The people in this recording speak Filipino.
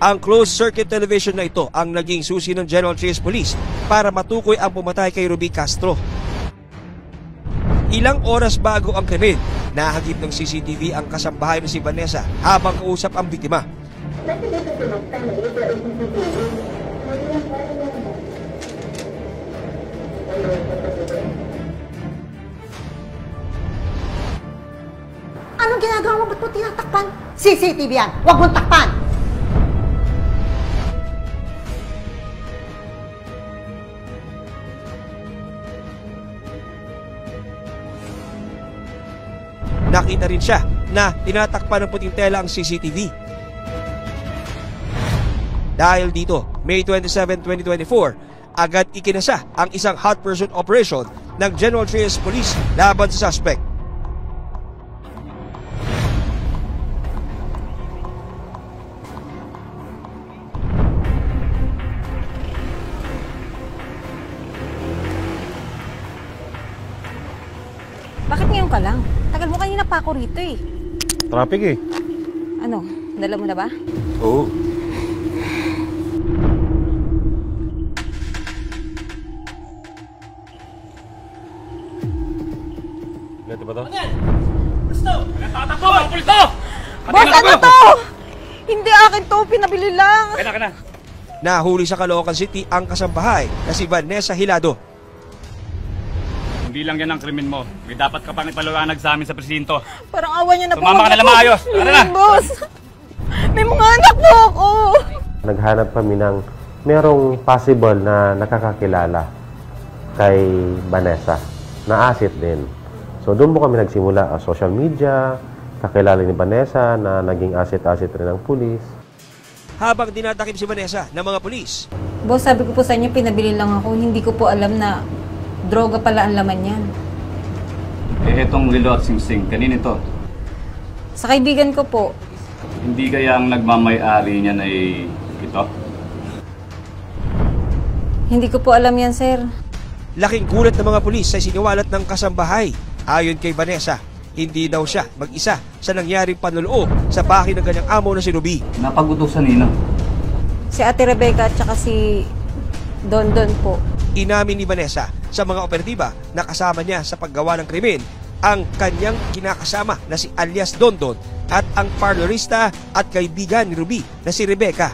Ang closed-circuit television na ito ang naging susi ng General Trias Police para matukoy ang pumatay kay Ruby Castro. Ilang oras bago ang krimen, nahagip ng CCTV ang kasambahay na si Vanessa habang kausap ang biktima. Anong ginagawa mo? Ba't mo tinatakpan? CCTV yan! Huwag mong takpan! Nakita rin siya na tinatakpan ng puting tela ang CCTV. Dahil dito, May 27, 2024, agad ikinasa ang isang hot pursuit operation ng General Trias Police laban sa suspect. Bakit ngayon ka lang? Tagal mo kanina pa ako rito eh. Traffic eh. Ano? Dala mo na ba? Oo. Ganito ba to? Boss, ano to? Hindi akin to, pinabili lang. Kana. Nahuli sa Caloocan City ang kasambahay na si Vanessa Hilado. Hindi lang yan ang krimen mo. May dapat ka pang ipaliwanag sa amin sa presinto. Parang awa niya na po. Sumama ka na lang maayos. Tara na. Boss, may mga anak po ako. Naghanap kami ng merong possible na nakakakilala kay Vanessa na asset din. So doon po kami nagsimula social media, kakilala ni Vanessa na naging asset rin ng pulis. Habang dinatakip si Vanessa ng mga pulis. Boss, sabi ko po sa inyo, pinabili lang ako. Hindi ko po alam na droga pala ang laman yan. Eh, etong Lilo at Singsing, kanino ito? Sa kaibigan ko po. Hindi kaya ang nagmamay-ari niyan ay ito? Hindi ko po alam yan, sir. Laking gulat ng mga pulis sa siniwalat ng kasambahay. Ayon kay Vanessa, hindi daw siya mag-isa sa nangyaring panloloob sa bahay ng kanyang amo na si Ruby. Napag-utusan nino? Si Ate Rebecca at saka si Don po. Inamin ni Vanessa sa mga operatiba na kasama niya sa paggawa ng krimen ang kanyang kinakasama na si alias Dondon at ang parlorista at kaibigan ni Ruby na si Rebecca.